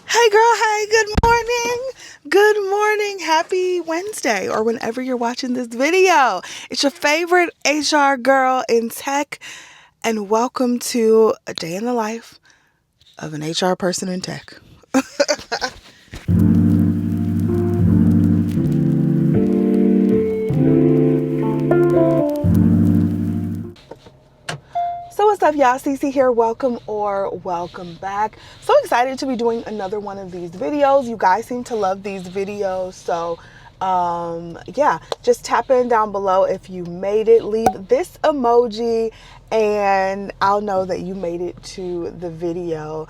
Hey girl, hey, good morning. Good morning. Happy Wednesday or whenever you're watching this video. It's your favorite HR girl in tech and welcome to a day in the life of an HR person in tech. So what's up, y'all? Cece here. Welcome or welcome back. So excited to be doing another one of these videos. You guys seem to love these videos. So yeah, just tap in down below if you made it. Leave this emoji and I'll know that you made it to the video.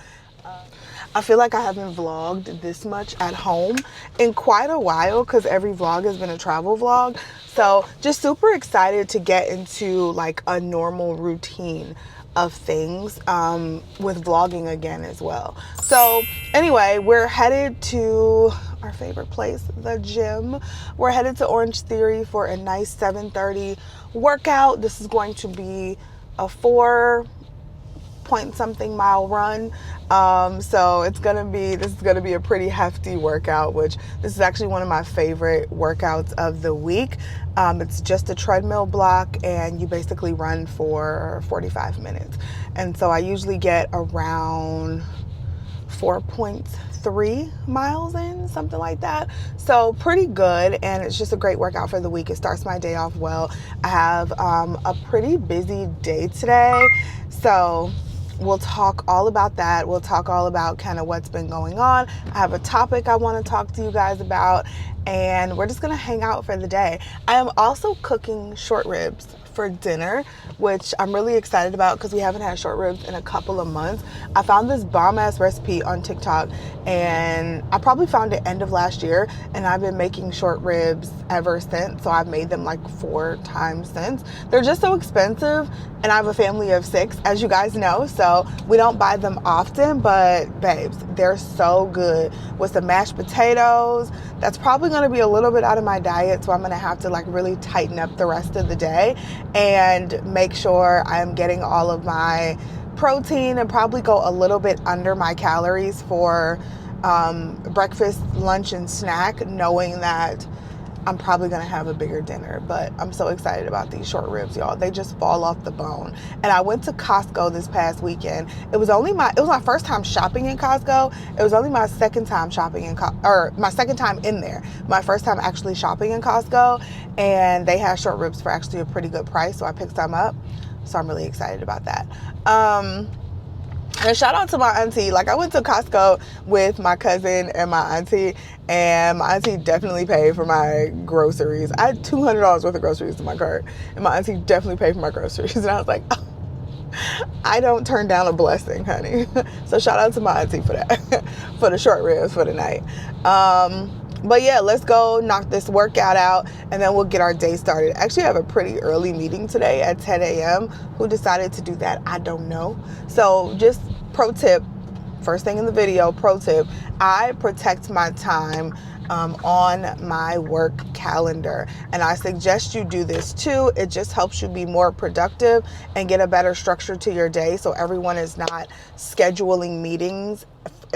I feel like I haven't vlogged this much at home in quite a while because every vlog has been a travel vlog. So just super excited to get into like a normal routine of things with vlogging again as well. So anyway, we're headed to our favorite place, the gym. We're headed to Orange Theory for a nice 7:30 workout. This is going to be a 4-point-something mile run. So this is gonna be a pretty hefty workout, which this is actually one of my favorite workouts of the week. It's just a treadmill block and you basically run for 45 minutes. And so I usually get around 4.3 miles in, something like that. So pretty good, and it's just a great workout for the week. It starts my day off well. I have a pretty busy day today, so we'll talk all about that. We'll talk all about kind of what's been going on. I have a topic I want to talk to you guys about, and we're just gonna hang out for the day. I am also cooking short ribs for dinner, which I'm really excited about because we haven't had short ribs in a couple of months. I found this bomb ass recipe on TikTok and I probably found it end of last year, and I've been making short ribs ever since. So I've made them like 4 times since. They're just so expensive, and I have a family of 6, as you guys know, so we don't buy them often, but babes, they're so good with some mashed potatoes. That's probably going to be a little bit out of my diet, so I'm going to have to like really tighten up the rest of the day and make sure I'm getting all of my protein and probably go a little bit under my calories for breakfast, lunch, and snack, knowing that I'm probably gonna have a bigger dinner. But I'm so excited about these short ribs, y'all. They just fall off the bone. And I went to Costco this past weekend. It was my first time shopping in Costco. It was only my second time shopping in my second time in there. My first time actually shopping in Costco, and they had short ribs for actually a pretty good price, so I picked some up. So I'm really excited about that. And shout out to my auntie. Like, I went to Costco with my cousin and my auntie definitely paid for my groceries. I had $200 worth of groceries in my cart, and my auntie definitely paid for my groceries. And I was like, oh, I don't turn down a blessing, honey. So shout out to my auntie for that, for the short ribs for the night. But yeah, let's go knock this workout out and then we'll get our day started. Actually, I have a pretty early meeting today at 10 a.m. Who decided to do that? I don't know. So just pro tip, first thing in the video, pro tip, I protect my time on my work calendar, and I suggest you do this too. It just helps you be more productive and get a better structure to your day, so everyone is not scheduling meetings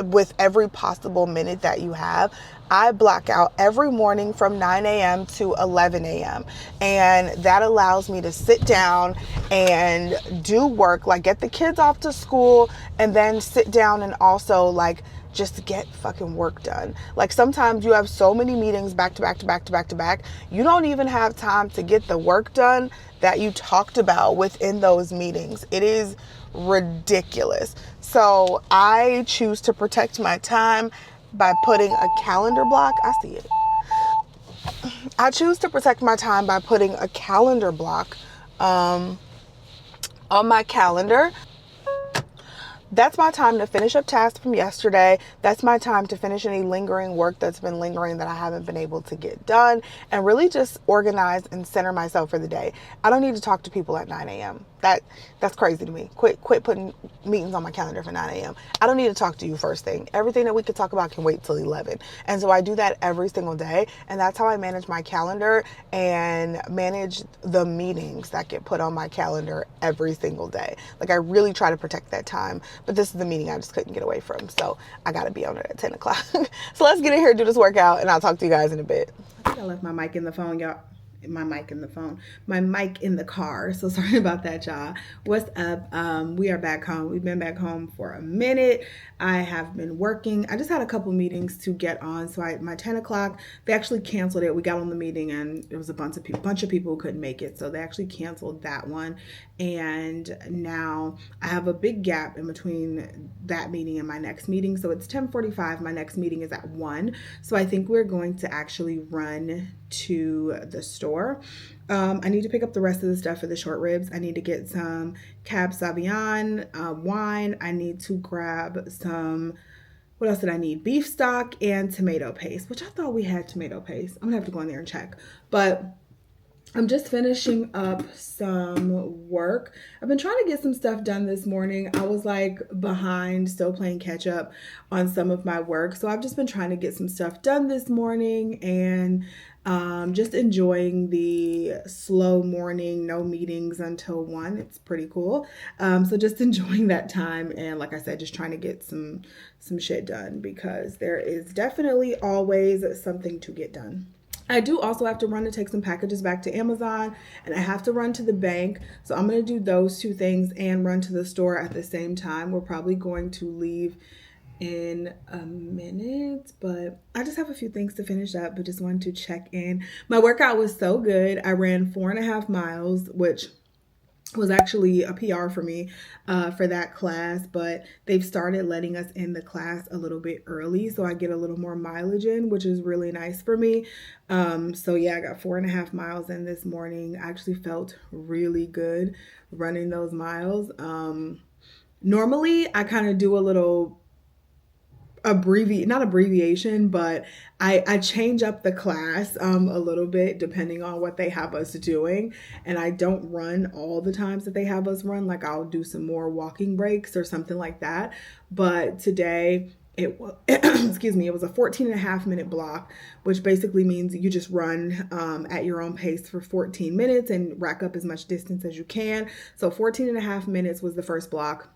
with every possible minute that you have. I block out every morning from 9 a.m. to 11 a.m. and that allows me to sit down and do work, like get the kids off to school, and then sit down and also like just get fucking work done. Like, sometimes you have so many meetings back to back to back to back to back, you don't even have time to get the work done that you talked about within those meetings. It is ridiculous. So I choose to protect my time by putting a calendar block. I see it. I choose to protect my time by putting a calendar block on my calendar. That's my time to finish up tasks from yesterday. That's my time to finish any lingering work that's been lingering that I haven't been able to get done, and really just organize and center myself for the day. I don't need to talk to people at 9 a.m. That's crazy to me. Quit putting meetings on my calendar for 9 a.m. I don't need to talk to you first thing. Everything that we could talk about can wait till 11. And so I do that every single day. And that's how I manage my calendar and manage the meetings that get put on my calendar every single day. Like, I really try to protect that time. But this is the meeting I just couldn't get away from. So I got to be on it at 10 o'clock. So let's get in here, do this workout, and I'll talk to you guys in a bit. I think I left my mic in the phone, y'all. My mic in the car. So sorry about that, y'all. What's up? We are back home. We've been back home for a minute. I have been working. I just had a couple meetings to get on. So my 10 o'clock, they actually canceled it. We got on the meeting and there was a bunch of people who couldn't make it. So they actually canceled that one. And now I have a big gap in between that meeting and my next meeting. So it's 10:45. My next meeting is at 1. So I think we're going to actually run to the store. I need to pick up the rest of the stuff for the short ribs. I need to get some Cab Sauvignon wine. I need to grab some, what else did I need? Beef stock and tomato paste, which I thought we had tomato paste. I'm gonna have to go in there and check. But I'm just finishing up some work. I've been trying to get some stuff done this morning. I was like behind, still playing catch up on some of my work. So I've just been trying to get some stuff done this morning and just enjoying the slow morning, no meetings until 1. It's pretty cool. So just enjoying that time. And like I said, just trying to get some shit done because there is definitely always something to get done. I do also have to run to take some packages back to Amazon, and I have to run to the bank. So I'm going to do those two things and run to the store at the same time. We're probably going to leave in a minute, but I just have a few things to finish up, but just wanted to check in. My workout was so good. I ran 4.5 miles, which was actually a PR for me for that class, but they've started letting us in the class a little bit early, so I get a little more mileage in, which is really nice for me. So yeah, I got 4.5 miles in this morning. I actually felt really good running those miles. Normally I kind of do a little not abbreviation, but I change up the class a little bit depending on what they have us doing. And I don't run all the times that they have us run. Like, I'll do some more walking breaks or something like that. But today it was, excuse me, it was a 14.5 minute block, which basically means you just run at your own pace for 14 minutes and rack up as much distance as you can. So 14.5 minutes was the first block.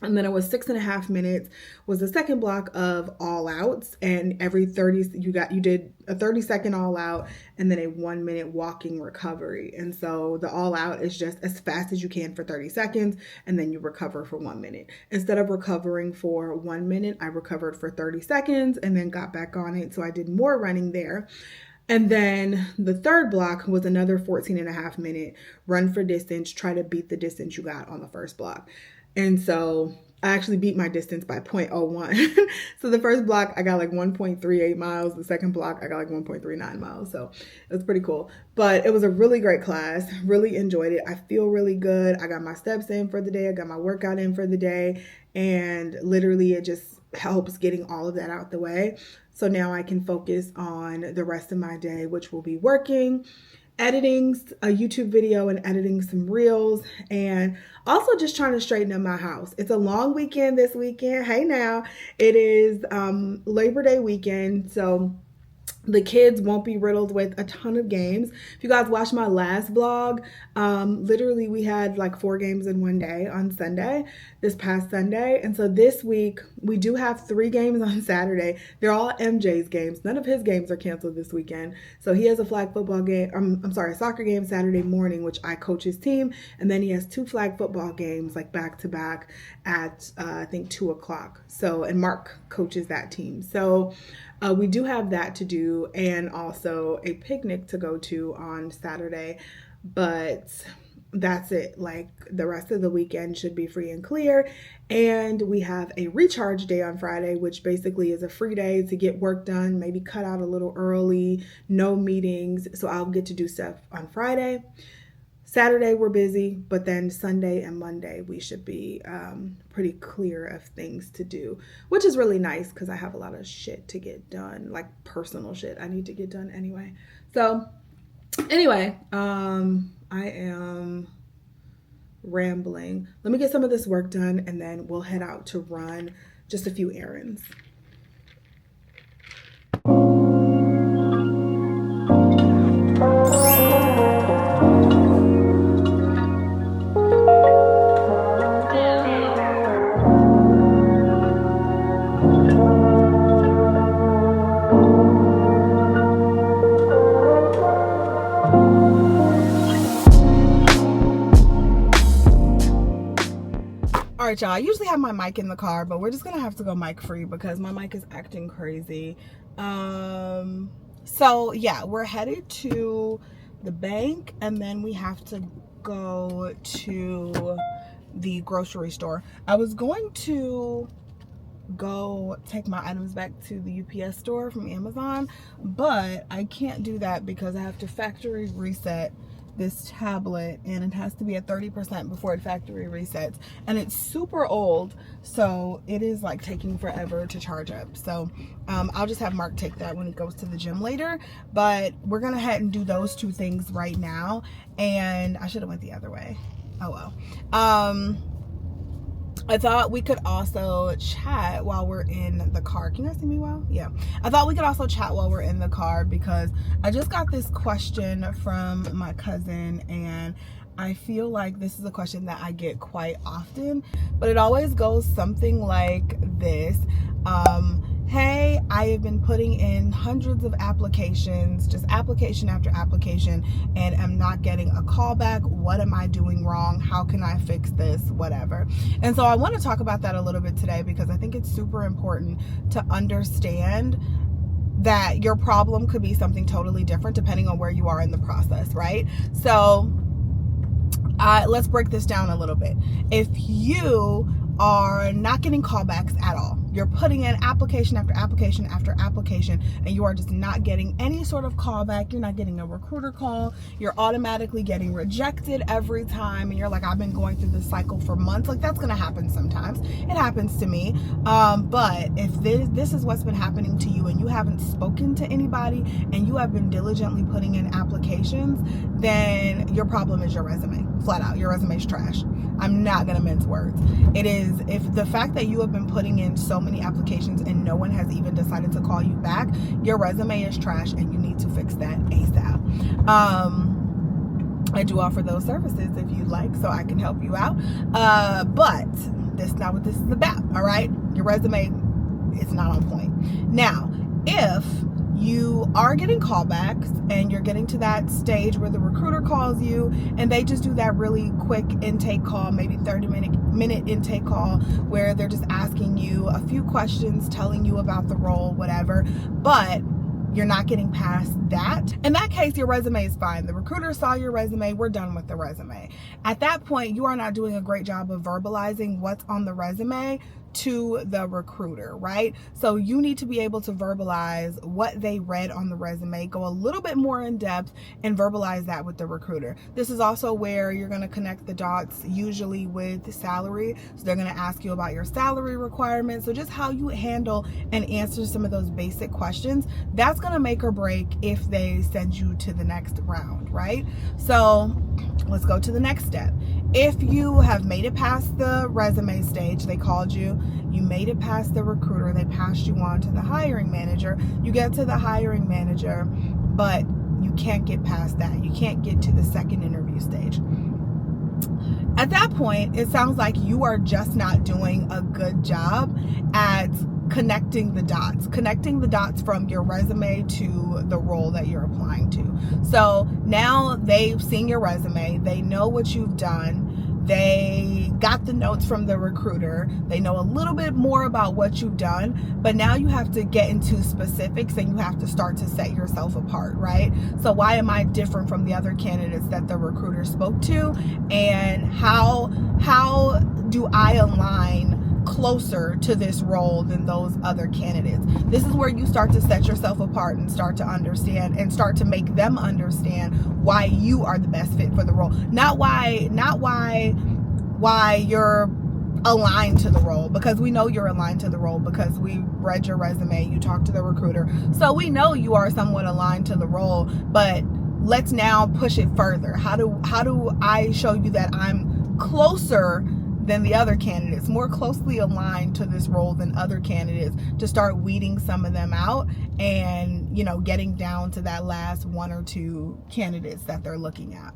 And then it was 6.5 minutes was the second block of all outs. And every 30, you did a 30-second all out and then a 1 minute walking recovery. And so the all out is just as fast as you can for 30 seconds. And then you recover for 1 minute. Instead of recovering for 1 minute, I recovered for 30 seconds and then got back on it. So I did more running there. And then the third block was another 14.5 minute run for distance. Try to beat the distance you got on the first block. And so I actually beat my distance by 0.01. So the first block, I got like 1.38 miles. The second block, I got like 1.39 miles. So it was pretty cool. But it was a really great class. Really enjoyed it. I feel really good. I got my steps in for the day. I got my workout in for the day. And literally it just helps getting all of that out the way. So now I can focus on the rest of my day, which will be working, editing a YouTube video and editing some reels, and also just trying to straighten up my house. It's a long weekend this weekend. Hey now, it is Labor Day weekend, so the kids won't be riddled with a ton of games. If you guys watched my last vlog, literally we had like 4 games in one day on Sunday, this past Sunday. And so this week we do have 3 games on Saturday. They're all MJ's games. None of his games are canceled this weekend. So he has a flag football game, a soccer game Saturday morning, which I coach his team. And then he has 2 flag football games like back to back at I think 2 o'clock. So, and Mark coaches that team. So we do have that to do and also a picnic to go to on Saturday, but that's it. Like, the rest of the weekend should be free and clear. And we have a recharge day on Friday, which basically is a free day to get work done, maybe cut out a little early, no meetings. So I'll get to do stuff on Friday. Saturday we're busy, but then Sunday and Monday we should be pretty clear of things to do, which is really nice because I have a lot of shit to get done, like personal shit I need to get done anyway. So anyway, I am rambling. Let me get some of this work done and then we'll head out to run just a few errands. All right, y'all, I usually have my mic in the car, but we're just gonna have to go mic free because my mic is acting crazy. So yeah, we're headed to the bank and then we have to go to the grocery store. I was going to go take my items back to the UPS store from Amazon, but I can't do that because I have to factory reset this tablet and it has to be at 30% before it factory resets, and it's super old, so it is like taking forever to charge up. So I'll just have Mark take that when he goes to the gym later, but we're gonna head and do those two things right now. And I should have went the other way. Oh well. I thought we could also chat while we're in the car. Can you guys see me well? Yeah. I thought we could also chat while we're in the car because I just got this question from my cousin, and I feel like this is a question that I get quite often, but it always goes something like this. Hey, I have been putting in hundreds of applications, just application after application, and I'm not getting a call back. What am I doing wrong? How can I fix this? Whatever. And so I want to talk about that a little bit today because I think it's super important to understand that your problem could be something totally different depending on where you are in the process, right? So let's break this down a little bit. If you are not getting callbacks at all, you're putting in application after application after application, and you are just not getting any sort of callback, you're not getting a recruiter call, you're automatically getting rejected every time, and you're like, I've been going through this cycle for months. Like, that's gonna happen sometimes. It happens to me. But if this is what's been happening to you and you haven't spoken to anybody and you have been diligently putting in applications, then your problem is your resume. Flat out, your resume is trash. I'm not gonna mince words. It is, if the fact that you have been putting in so many applications and no one has even decided to call you back, your resume is trash and you need to fix that ASAP. I do offer those services if you'd like, so I can help you out. But that's not what this is about, all right? Your resume is not on point. Now, if you are getting callbacks and you're getting to that stage where the recruiter calls you and they just do that really quick intake call, maybe 30-minute intake call, where they're just asking you a few questions, telling you about the role, whatever, but you're not getting past that, in that case, your resume is fine. The recruiter saw your resume, we're done with the resume. At that point, you are not doing a great job of verbalizing what's on the resume to the recruiter, right? So you need to be able to verbalize what they read on the resume, go a little bit more in depth and verbalize that with the recruiter. This is also where you're going to connect the dots, usually with salary. So they're going to ask you about your salary requirements. So just how you handle and answer some of those basic questions, that's going to make or break if they send you to the next round, right? So let's go to the next step. If you have made it past the resume stage, they called you, you made it past the recruiter, they passed you on to the hiring manager, you get to the hiring manager, but you can't get past that. You can't get to the second interview stage. At that point, it sounds like you are just not doing a good job at connecting the dots from your resume to the role that you're applying to. So now they've seen your resume, they know what you've done, they got the notes from the recruiter, they know a little bit more about what you've done, but now you have to get into specifics and you have to start to set yourself apart, right? So why am I different from the other candidates that the recruiter spoke to, and how do I align closer to this role than those other candidates? This is where you start to set yourself apart and start to understand and start to make them understand why you are the best fit for the role. Not why you're aligned to the role, because we know you're aligned to the role because we read your resume, you talked to the recruiter. So we know you are somewhat aligned to the role, but let's now push it further. How do I show you that I'm closer than the other candidates, more closely aligned to this role than other candidates, to start weeding some of them out and, you know, getting down to that last 1 or 2 candidates that they're looking at.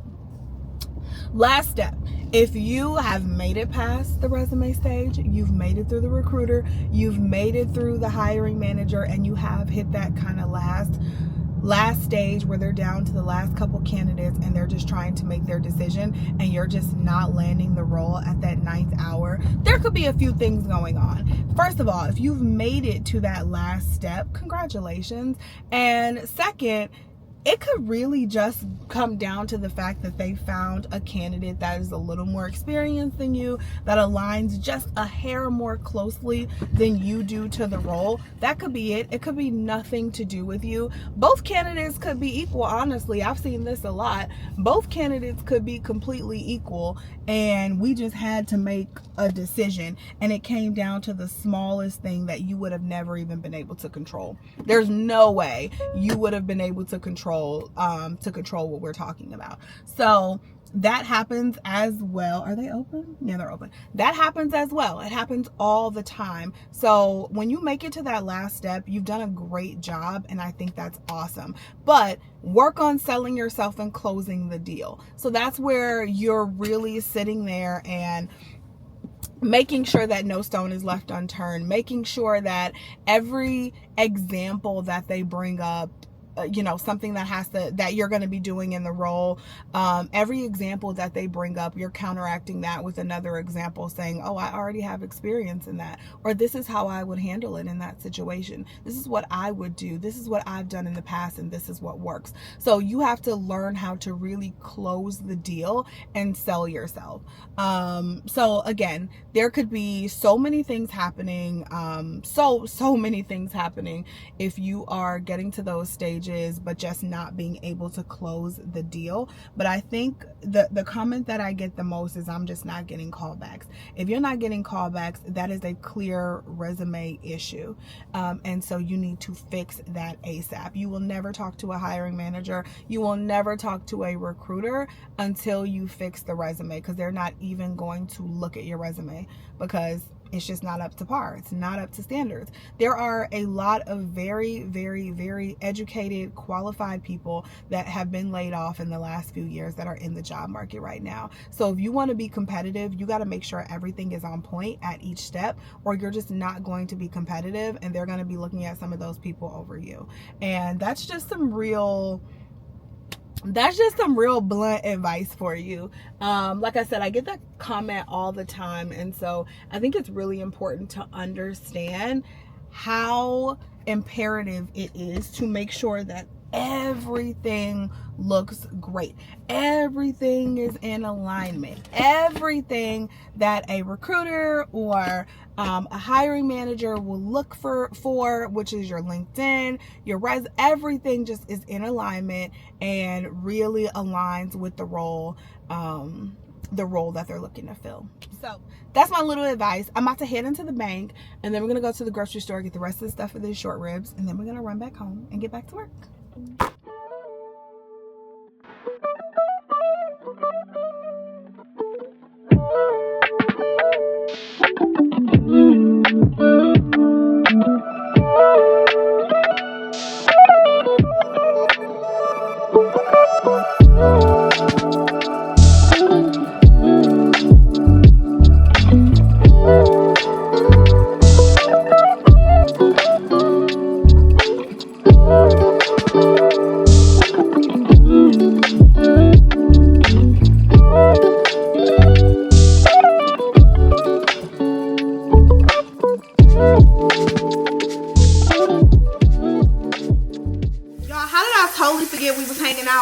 Last step, if you have made it past the resume stage, you've made it through the recruiter, you've made it through the hiring manager, and you have hit that kind of last stage where they're down to the last couple candidates and they're just trying to make their decision, and you're just not landing the role at that 9th hour, there could be a few things going on. First of all, if you've made it to that last step, congratulations. And second, it could really just come down to the fact that they found a candidate that is a little more experienced than you, that aligns just a hair more closely than you do to the role. That could be it. It could be nothing to do with you. Both candidates could be equal, honestly. I've seen this a lot. Both candidates could be completely equal, and we just had to make a decision, and it came down to the smallest thing that you would have never even been able to control. There's no way you would have been able to control what we're talking about. So that happens as well. Are they open? Yeah, they're open. That happens as well. It happens all the time. So when you make it to that last step, you've done a great job, and I think that's awesome. But work on selling yourself and closing the deal. So that's where you're really sitting there and making sure that no stone is left unturned, making sure that every example that they bring up, you know, something that you're going to be doing in the role, every example that they bring up, you're counteracting that with another example saying, oh, I already have experience in that, or this is how I would handle it in that situation. This is what I would do. This is what I've done in the past, and this is what works. So you have to learn how to really close the deal and sell yourself. So again, there could be so many things happening, so many things happening if you are getting to those stages but just not being able to close the deal. But I think the comment that I get the most is, I'm just not getting callbacks. If you're not getting callbacks, that is a clear resume issue, and so you need to fix that ASAP. You will never talk to a hiring manager, you will never talk to a recruiter until you fix the resume, because they're not even going to look at your resume, because it's just not up to par. It's not up to standards. There are a lot of very, very, very educated, qualified people that have been laid off in the last few years that are in the job market right now. So if you want to be competitive, you got to make sure everything is on point at each step, or you're just not going to be competitive, and they're going to be looking at some of those people over you. And that's just some real blunt advice for you. Like I said, I get that comment all the time, and so I think it's really important to understand how imperative it is to make sure that everything looks great, everything is in alignment, everything that a recruiter or a hiring manager will look for, which is your LinkedIn, your everything just is in alignment and really aligns with the role that they're looking to fill. So that's my little advice. I'm about to head into the bank, and then we're gonna go to the grocery store, get the rest of the stuff for these short ribs, and then we're gonna run back home and get back to work.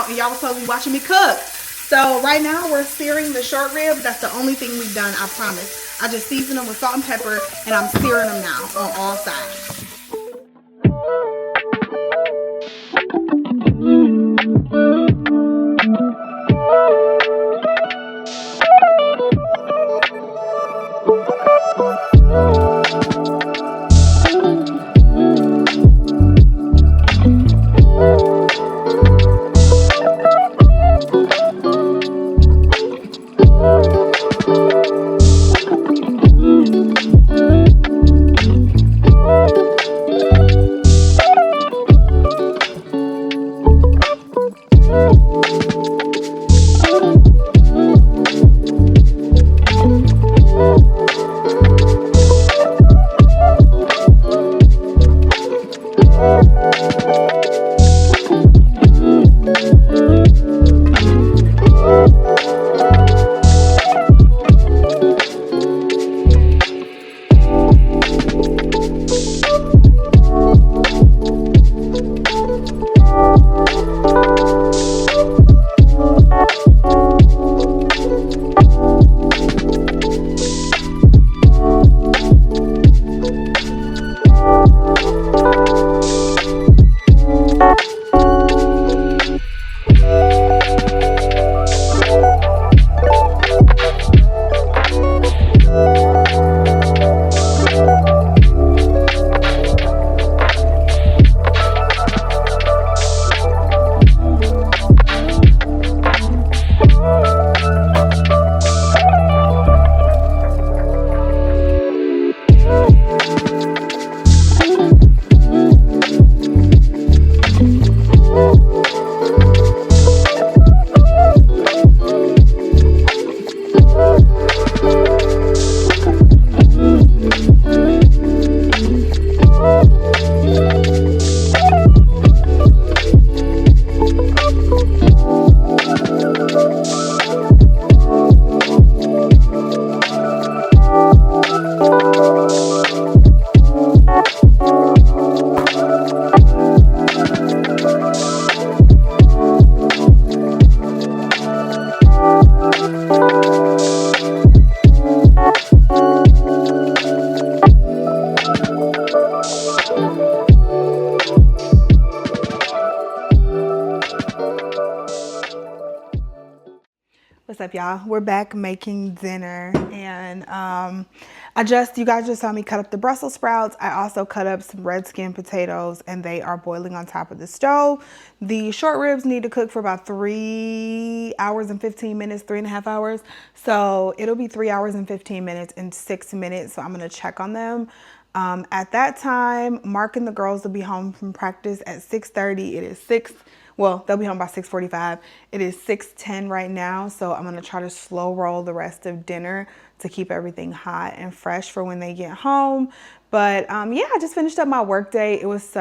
And y'all was supposed to be watching me cook. So right now we're searing the short ribs. That's the only thing we've done, I promise. I just seasoned them with salt and pepper, and I'm searing them now on all sides. up, y'all? We're back making dinner, and you guys just saw me cut up the Brussels sprouts. I also cut up some red skin potatoes, and they are boiling on top of the stove. The short ribs need to cook for about 3 hours and 15 minutes, 3.5 hours. So it'll be 3 hours and 15 minutes and 6 minutes. So I'm gonna check on them. At that time, Mark and the girls will be home from practice at 6:30. It is they'll be home by 6:45. It is 6:10 right now, so I'm gonna try to slow roll the rest of dinner to keep everything hot and fresh for when they get home. But yeah, I just finished up my work day. It was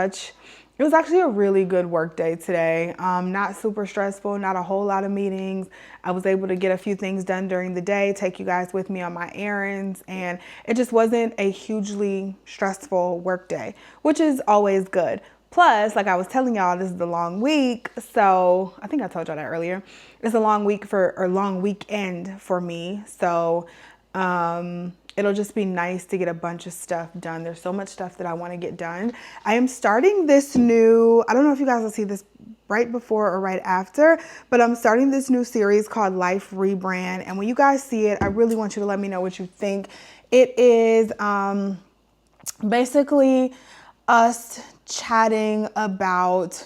actually a really good work day today. Not super stressful, not a whole lot of meetings. I was able to get a few things done during the day, take you guys with me on my errands, and it just wasn't a hugely stressful work day, which is always good. Plus, like I was telling y'all, this is the long week. So I think I told y'all that earlier. It's a long weekend for me. So it'll just be nice to get a bunch of stuff done. There's so much stuff that I want to get done. I am starting this I don't know if you guys will see this right before or right after, but I'm starting this new series called Life Rebrand. And when you guys see it, I really want you to let me know what you think. It is basically us chatting about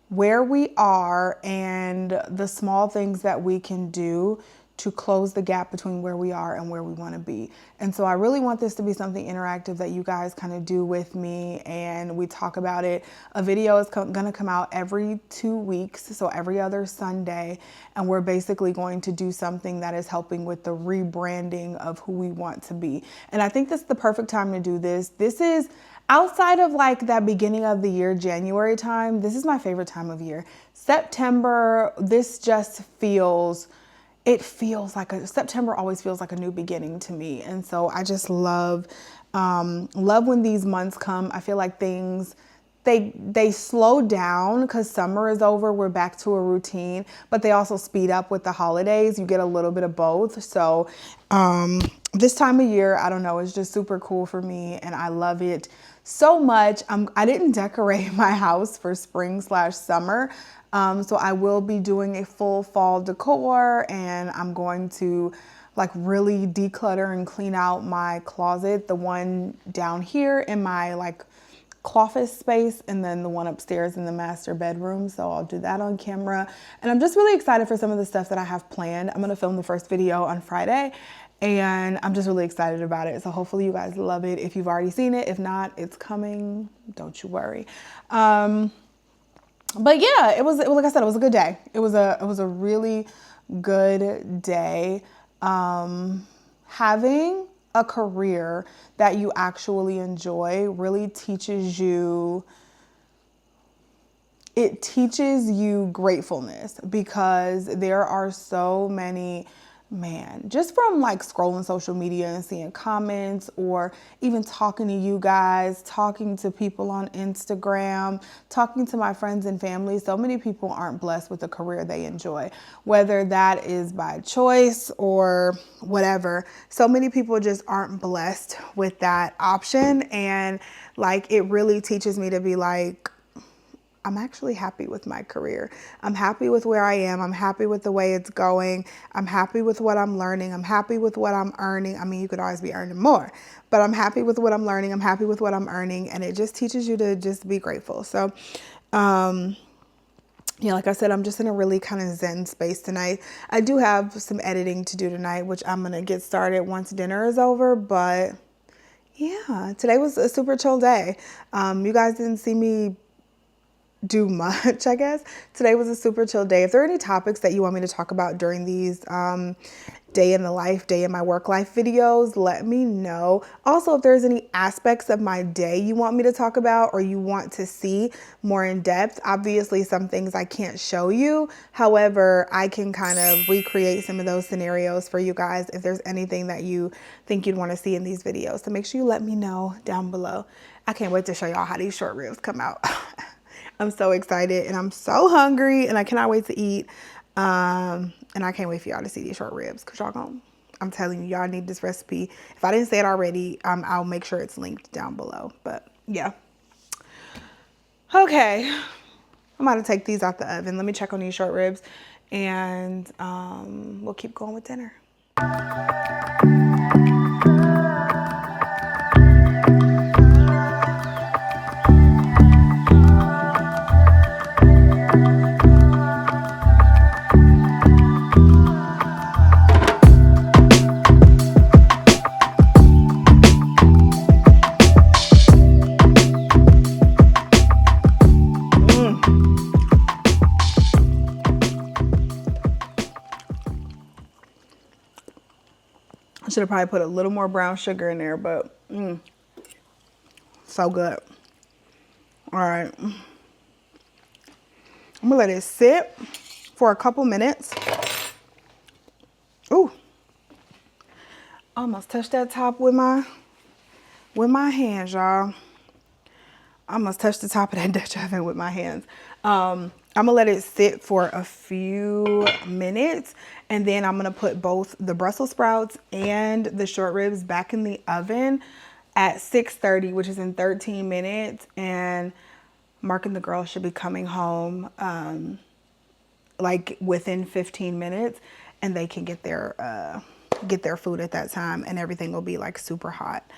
where we are and the small things that we can do to close the gap between where we are and where we want to be. And so I really want this to be something interactive that you guys kind of do with me and we talk about it. A video is going to come out every 2 weeks, so every other Sunday, and we're basically going to do something that is helping with the rebranding of who we want to be. And I think this is the perfect time to do this. This is outside of like that beginning of the year, January time. This is my favorite time of year. September, September always feels like a new beginning to me. And so I just love when these months come. I feel like things, they slow down because summer is over. We're back to a routine, but they also speed up with the holidays. You get a little bit of both. So this time of year, I don't know, it's just super cool for me and I love it so much. I didn't decorate my house for spring/summer. So I will be doing a full fall decor and I'm going to like really declutter and clean out my closet, the one down here in my like closet space and then the one upstairs in the master bedroom. So I'll do that on camera. And I'm just really excited for some of the stuff that I have planned. I'm going to film the first video on Friday and I'm just really excited about it. So hopefully you guys love it. If you've already seen it, if not, it's coming. Don't you worry. But yeah, it was like I said, it was a good day. It was a really good day. Having a career that you actually enjoy really teaches you gratefulness because there are so many, just from like scrolling social media and seeing comments or even talking to you guys, talking to people on Instagram, talking to my friends and family, so many people aren't blessed with a career they enjoy, whether that is by choice or whatever. So many people just aren't blessed with that option. And like, it really teaches me to be like, I'm actually happy with my career. I'm happy with where I am. I'm happy with the way it's going. I'm happy with what I'm learning. I'm happy with what I'm earning. I mean, you could always be earning more, but I'm happy with what I'm learning. I'm happy with what I'm earning. And it just teaches you to just be grateful. So, yeah, like I said, I'm just in a really kind of zen space tonight. I do have some editing to do tonight, which I'm going to get started once dinner is over. But yeah, today was a super chill day. You guys didn't see me do much, I guess. Today was a super chill day. If there are any topics that you want me to talk about during these day in my work life videos, let me know. Also, if there's any aspects of my day you want me to talk about or you want to see more in depth, obviously some things I can't show you. However, I can kind of recreate some of those scenarios for you guys if there's anything that you think you'd want to see in these videos. So make sure you let me know down below. I can't wait to show y'all how these short ribs come out. I'm so excited and I'm so hungry and I cannot wait to eat. And I can't wait for y'all to see these short ribs because I'm telling you, y'all need this recipe. If I didn't say it already, I'll make sure it's linked down below. But yeah. Okay. I'm about to take these out the oven. Let me check on these short ribs and we'll keep going with dinner. I should have probably put a little more brown sugar in there, but so good. All right. I'm gonna let it sit for a couple minutes. Ooh. Almost touched that top with my hands, y'all. I almost touched the top of that Dutch oven with my hands. I'm gonna let it sit for a few minutes, and then I'm gonna put both the Brussels sprouts and the short ribs back in the oven at 630, which is in 13 minutes. And Mark and the girls should be coming home like within 15 minutes, and they can get their food at that time, and everything will be like super hot.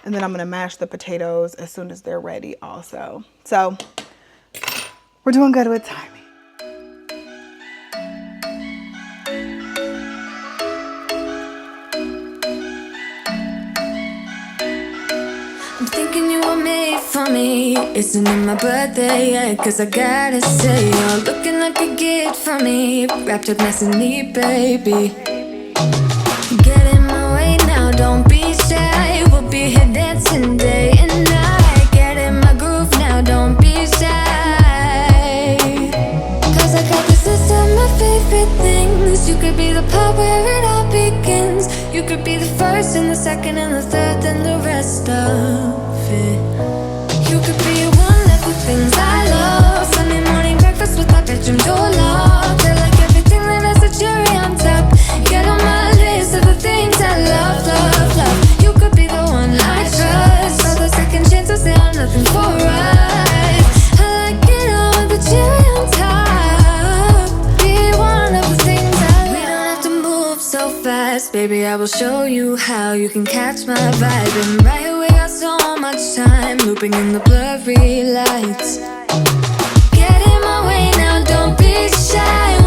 And then I'm gonna mash the potatoes as soon as they're ready also. So we're doing good with timing. I'm thinking you were made for me. Isn't it my birthday yet? Cause I gotta say, you're looking like a gift for me. Wrapped up nice and neat, baby. Get in my way now, don't be shy. We'll be here dancing day and night. Get in my groove now, don't be shy. Cause I got this list of my favorite things. You could be the part where it all begins. You could be the first and the second and the third and the rest of it. You could be one of the things I love. Sunday morning breakfast with our bedroom door locked. I like everything that has a cherry on top. Get on my list of the things I love, love, love. You could be the one I trust. All the second chances, they are nothing for us. I like it all with the cherry on top. Be one of the things I love. We don't have to move so fast, baby, I will show you how. You can catch my vibe. And right here we got so much time, looping in the blurry lights. Get in my way now, don't be shy.